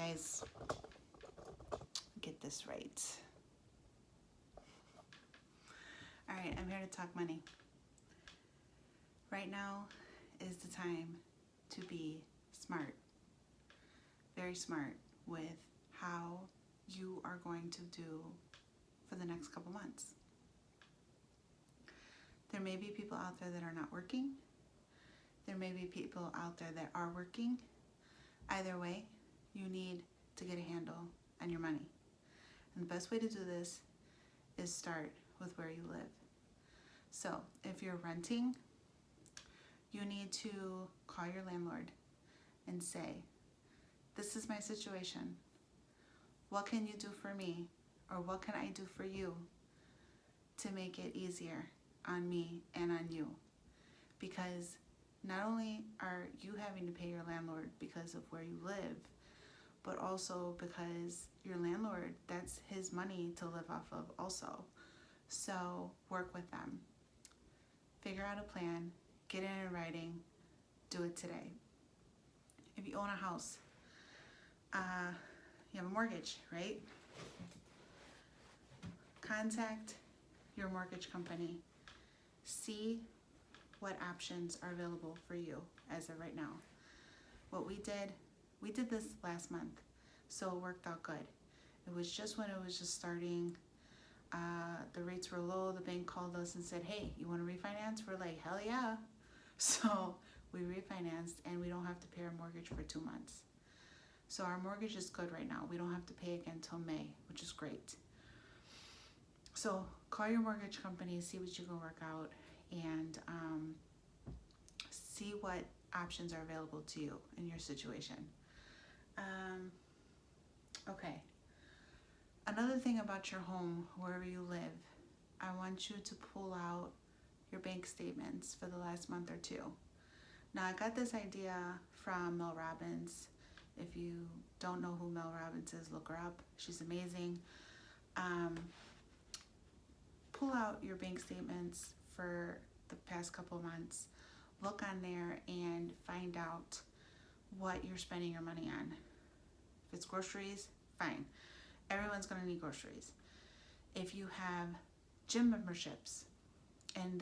guys, get this right. All right, I'm here to talk money. Right now is the time to be smart, very smart with how you are going to do for the next couple months. There may be people out there that are not working. There may be people out there that are working. Either way, you need to get a handle on your money. And the best way to do this is start with where you live. So if you're renting, you need to call your landlord and say, this is my situation. What can you do for me? Or what can I do for you to make it easier on me and on you? Because not only are you having to pay your landlord because of where you live, but also because your landlord, that's his money to live off of also. So work with them. Figure out a plan, get it in writing, do it today. If you own a house, you have a mortgage, right? Contact your mortgage company. See what options are available for you as of right now. What we did this last month, so it worked out good. It was just when it was just starting, the rates were low, the bank called us and said, hey, you want to refinance? We're like, hell yeah. So we refinanced and we don't have to pay our mortgage for 2 months. So our mortgage is good right now. We don't have to pay again until May, which is great. So call your mortgage company, see what you can work out, and see what options are available to you in your situation. Okay. Another thing about your home, wherever you live, I want you to pull out your bank statements for the last month or two. Now, I got this idea from Mel Robbins. If you don't know who Mel Robbins is, look her up. She's amazing. Pull out your bank statements for the past couple of months. Look on there and find out what you're spending your money on. If it's groceries, fine. Everyone's going to need groceries. If you have gym memberships and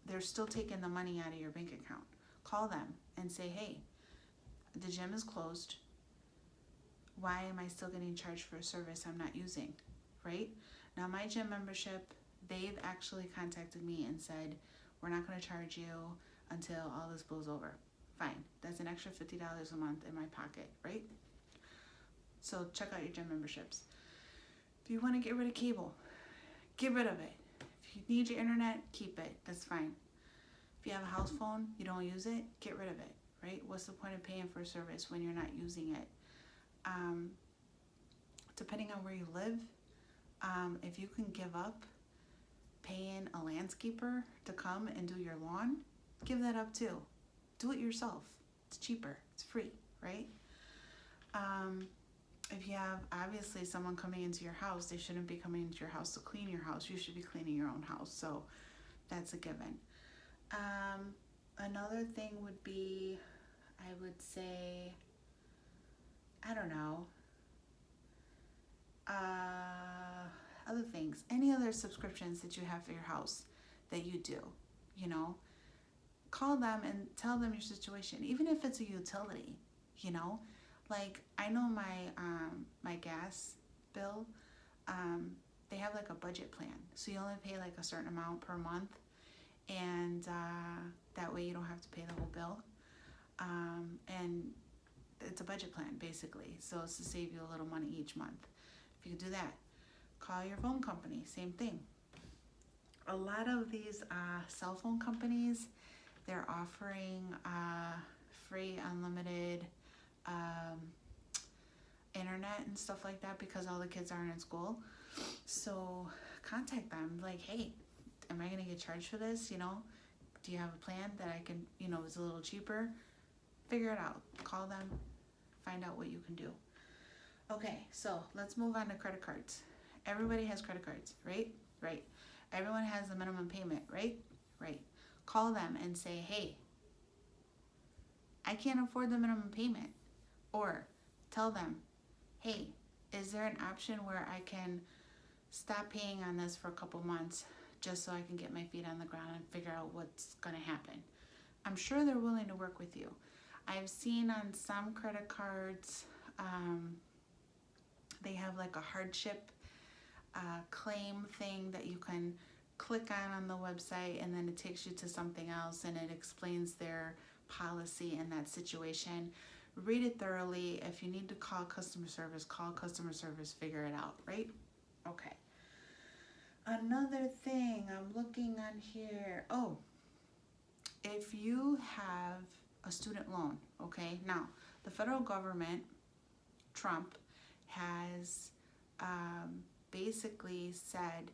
they're still taking the money out of your bank account, call them and say, hey, the gym is closed. Why am I still getting charged for a service I'm not using, right? Now, my gym membership, they've actually contacted me and said, we're not going to charge you until all this blows over. Fine. That's an extra $50 a month in my pocket, right? So check out your gym memberships. If you want to get rid of cable, get rid of it. If you need your internet, keep it. That's fine. If you have a house phone, you don't use it, get rid of it, right? What's the point of paying for a service when you're not using it? Depending on where you live, if you can give up paying a landscaper to come and do your lawn, give that up too. Do it yourself. It's cheaper. It's free, right? If you have, obviously, someone coming into your house, they shouldn't be coming into your house to clean your house. You should be cleaning your own house. So that's a given. Another thing would be, I would say, I don't know, other things. Any other subscriptions that you have for your house that you do, call them and tell them your situation, even if it's a utility, Like, I know my gas bill, they have like a budget plan. So you only pay like a certain amount per month, and that way you don't have to pay the whole bill. And it's a budget plan, basically. So it's to save you a little money each month. If you can do that, call your phone company, same thing. A lot of these cell phone companies, they're offering free, unlimited internet and stuff like that because all the kids aren't in school. So contact them, like, hey, am I going to get charged for this? Do you have a plan that I can, is a little cheaper? Figure it out. Call them, find out what you can do. Okay, so let's move on to credit cards. Everybody has credit cards, right? Right. Everyone has a minimum payment, right? Right. Call them and say, hey, I can't afford the minimum payment. Or tell them, hey, is there an option where I can stop paying on this for a couple months just so I can get my feet on the ground and figure out what's going to happen? I'm sure they're willing to work with you. I've seen on some credit cards, they have like a hardship claim thing that you can click on the website, and then it takes you to something else and it explains their policy in that situation. Read it thoroughly. If you need to call customer service, figure it out, right? Okay. Another thing I'm looking on here. Oh, if you have a student loan, okay? Now, the federal government, Trump, has basically said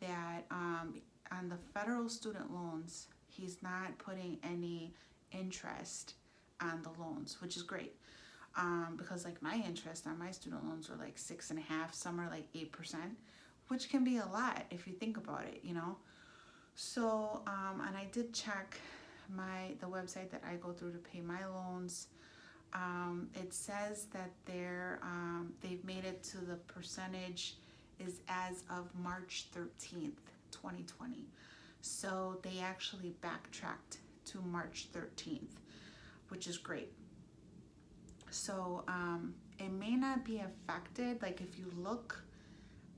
that on the federal student loans, he's not putting any interest on the loans, which is great. Because like my interest on my student loans were like 6.5%, some are like 8%, which can be a lot if you think about it, you know. So, and I did check the website that I go through to pay my loans. It says that they've made it to the percentage is as of March 13th, 2020. So they actually backtracked to March 13th, which is great. So it may not be affected. Like if you look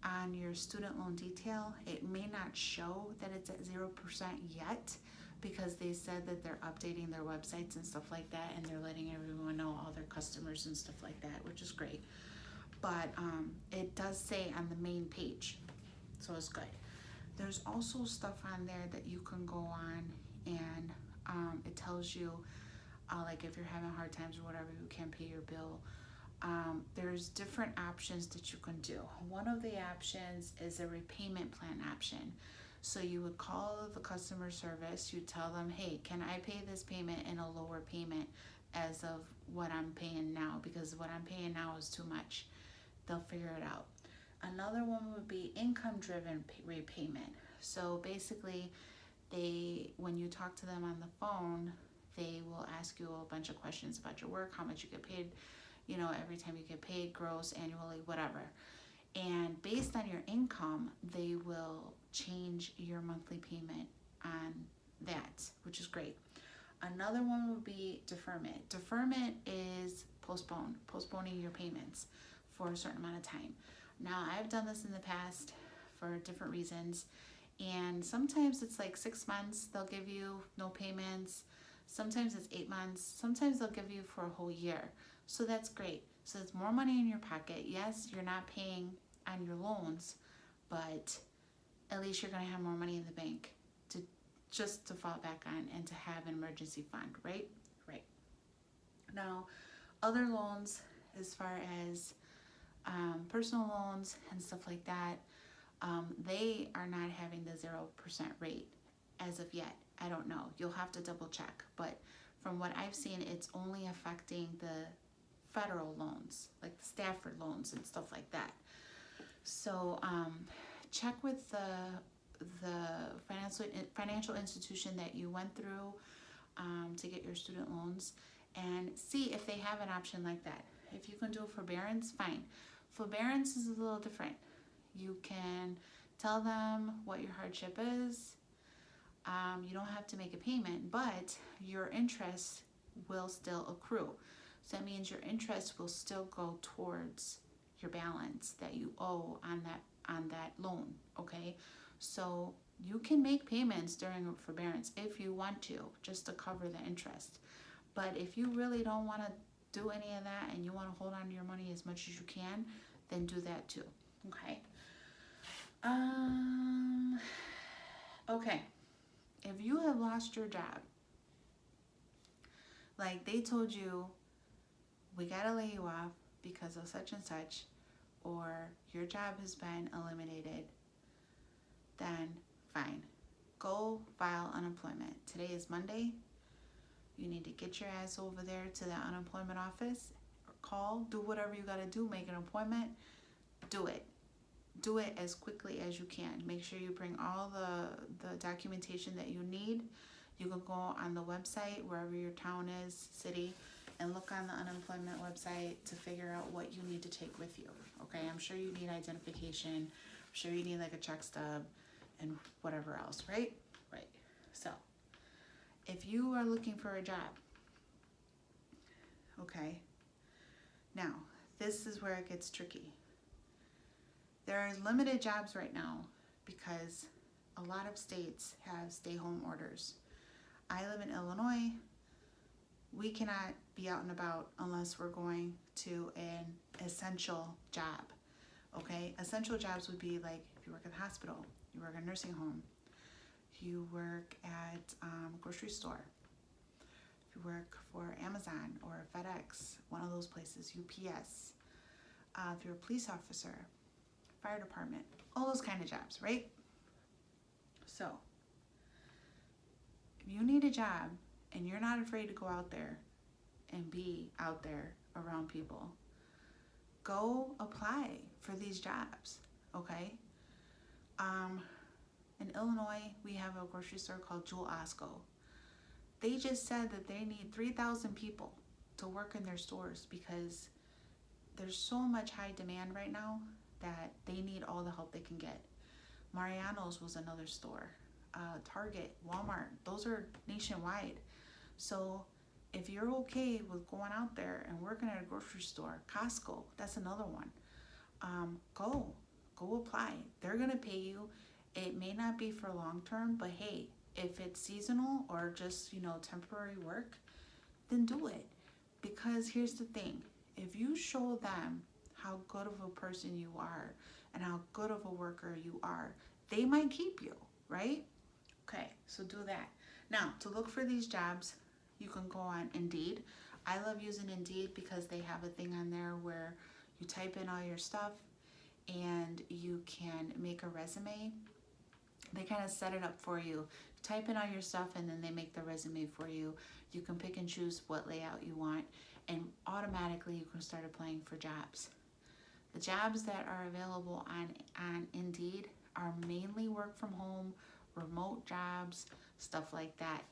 on your student loan detail, it may not show that it's at 0% yet, because they said that they're updating their websites and stuff like that, and they're letting everyone know, all their customers and stuff like that, which is great. But it does say on the main page, so it's good. There's also stuff on there that you can go on, and it tells you like if you're having hard times or whatever, you can't pay your bill. There's different options that you can do. One of the options is a repayment plan option. So you would call the customer service, you tell them, hey, can I pay this payment in a lower payment as of what I'm paying now, because what I'm paying now is too much. They'll figure it out. Another one would be income-driven repayment. So basically, when you talk to them on the phone, they will ask you a bunch of questions about your work, how much you get paid, you know, every time you get paid, gross, annually, whatever. And based on your income, they will change your monthly payment on that, which is great. Another one would be deferment. Deferment is postponing your payments for a certain amount of time. Now, I've done this in the past for different reasons, and sometimes it's like 6 months, they'll give you no payments. Sometimes it's 8 months. Sometimes they'll give you for a whole year. So that's great. So it's more money in your pocket. Yes, you're not paying on your loans, but at least you're going to have more money in the bank to fall back on and to have an emergency fund, right? Right. Now, other loans, as far as personal loans and stuff like that, they are not having the 0% rate as of yet. I don't know. You'll have to double check. But from what I've seen, it's only affecting the federal loans, like the Stafford loans and stuff like that. So check with the financial institution that you went through to get your student loans, and see if they have an option like that. If you can do forbearance, fine. Forbearance is a little different. You can tell them what your hardship is. You don't have to make a payment, but your interest will still accrue. So that means your interest will still go towards your balance that you owe on that loan, okay? So you can make payments during forbearance if you want to, just to cover the interest. But if you really don't want to do any of that and you want to hold on to your money as much as you can, then do that too, okay? Okay. If you have lost your job, like they told you, we gotta lay you off because of such and such, or your job has been eliminated, then fine. Go file unemployment. Today is Monday. You need to get your ass over there to the unemployment office, or call, do whatever you gotta do, make an appointment, do it. Do it as quickly as you can. Make sure you bring all the documentation that you need. You can go on the website, wherever your town is, city, and look on the unemployment website to figure out what you need to take with you. Okay, I'm sure you need identification. I'm sure you need like a check stub and whatever else, right? Right. So if you are looking for a job, okay, now this is where it gets tricky. There are limited jobs right now because a lot of states have stay-home orders. I live in Illinois. We cannot be out and about unless we're going to an essential job, okay? Essential jobs would be like if you work at the hospital, you work at a nursing home, you work at a grocery store, if you work for Amazon or FedEx, one of those places, UPS, if you're a police officer, fire department, all those kind of jobs, right? So, if you need a job and you're not afraid to go out there and be out there around people, go apply for these jobs, okay? In Illinois, we have a grocery store called Jewel Osco. They just said that they need 3,000 people to work in their stores because there's so much high demand right now that they need all the help they can get. Mariano's was another store. Target, Walmart, those are nationwide. So if you're okay with going out there and working at a grocery store, Costco, that's another one. Go apply. They're gonna pay you. It may not be for long term, but hey, if it's seasonal or just, temporary work, then do it. Because here's the thing, if you show them how good of a person you are and how good of a worker you are, they might keep you, right? Okay, so do that. Now, to look for these jobs, you can go on Indeed. I love using Indeed because they have a thing on there where you type in all your stuff and you can make a resume. They kind of set it up for you. Type in all your stuff and then they make the resume for you. You can pick and choose what layout you want and automatically you can start applying for jobs. The jobs that are available on Indeed are mainly work from home, remote jobs, stuff like that.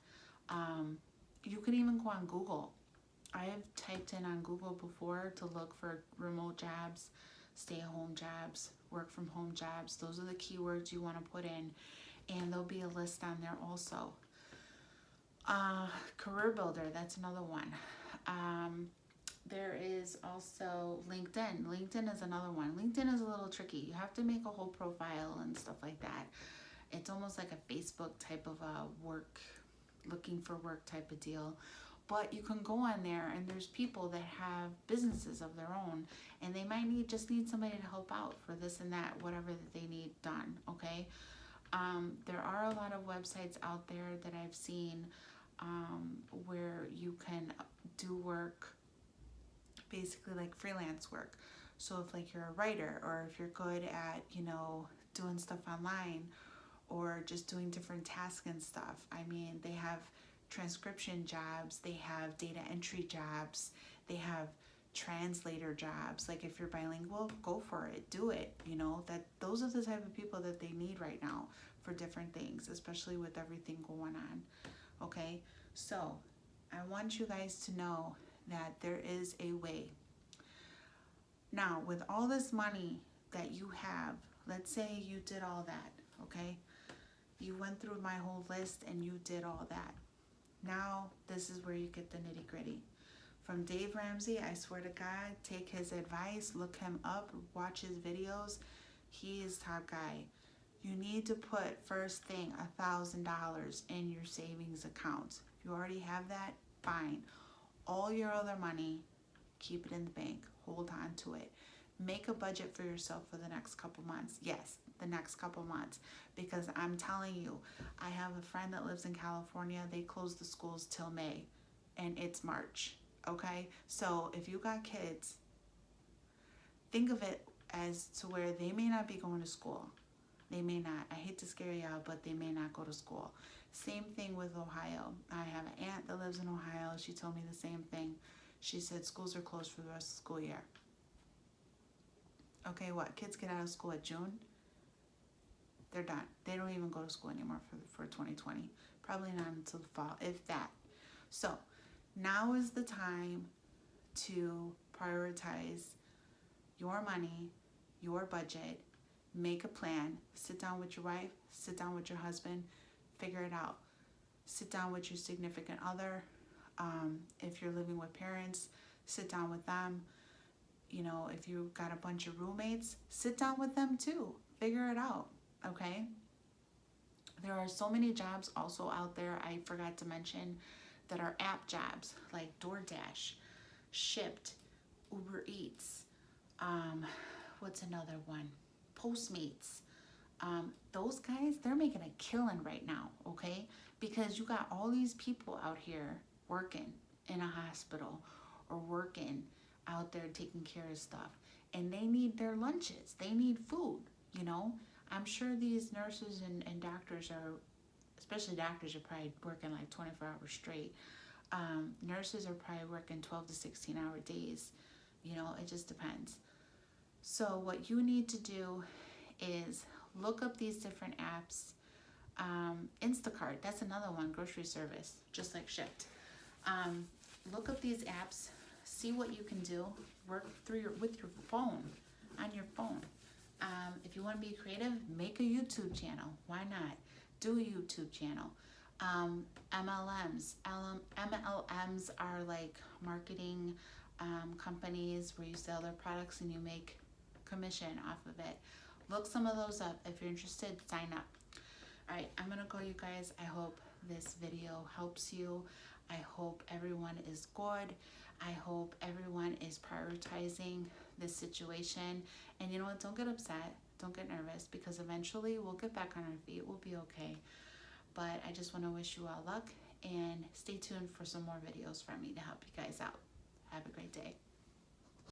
You can even go on Google. I have typed in on Google before to look for remote jobs, stay-at-home jobs, work from home jobs. Those are the keywords you want to put in, and there'll be a list on there also. Career Builder, that's another one. There is also LinkedIn. LinkedIn is another one. LinkedIn is a little tricky. You have to make a whole profile and stuff like that. It's almost like a Facebook type of looking for work type of deal. But you can go on there and there's people that have businesses of their own and they might just need somebody to help out for this and that, whatever that they need done, okay? There are a lot of websites out there that I've seen where you can do work, basically like freelance work. So if like you're a writer or if you're good at, doing stuff online or just doing different tasks and stuff. I mean, they have transcription jobs, they have data entry jobs, they have translator jobs. Like if you're bilingual, go for it, do it. Those are the type of people that they need right now for different things, especially with everything going on. Okay, so I want you guys to know that there is a way. Now, with all this money that you have, let's say you did all that, okay? You went through my whole list and you did all that. Now, this is where you get the nitty-gritty. From Dave Ramsey, I swear to God, take his advice, look him up, watch his videos. He is top guy. You need to put first thing $1,000 in your savings account. If you already have that, fine. All your other money, keep it in the bank. Hold on to it. Make a budget for yourself for the next couple months. Yes, the next couple months. Because I'm telling you, I have a friend that lives in California. They close the schools till May. And it's March. Okay? So if you got kids, think of it as to where they may not be going to school. They may not. I hate to scare you out, but they may not go to school. Same thing with Ohio. I have an aunt that lives in Ohio. She told me the same thing. She said schools are closed for the rest of the school year. Okay, what? Kids get out of school at June? They're done. They don't even go to school anymore for 2020. Probably not until the fall, if that. So now is the time to prioritize your money, your budget, make a plan, sit down with your wife, sit down with your husband, figure it out. Sit down with your significant other. If you're living with parents, sit down with them. You know, if you've got a bunch of roommates, sit down with them too. Figure it out, okay? There are so many jobs also out there, I forgot to mention, that are app jobs like DoorDash, Shipt, Uber Eats, what's another one? Postmates. Those guys, they're making a killing right now, okay? Because you got all these people out here working in a hospital or working out there taking care of stuff, and they need their lunches. They need food, you know? I'm sure these nurses and doctors are, especially doctors, are probably working like 24 hours straight. Nurses are probably working 12 to 16 hour days. You know, it just depends. So what you need to do is look up these different apps. Instacart, that's another one, grocery service, just like Shipt. Look up these apps, see what you can do, work through with your phone, on your phone. If you want to be creative, make a YouTube channel. Why not? Do a YouTube channel. MLMs are like marketing companies where you sell their products and you make commission off of it. Look some of those up. If you're interested, sign up. All right, I'm gonna go, you guys. I hope this video helps you. I hope everyone is good. I hope everyone is prioritizing this situation. And you know what? Don't get upset. Don't get nervous, because eventually we'll get back on our feet. We'll be okay. But I just want to wish you all luck, and stay tuned for some more videos from me to help you guys out. Have a great day.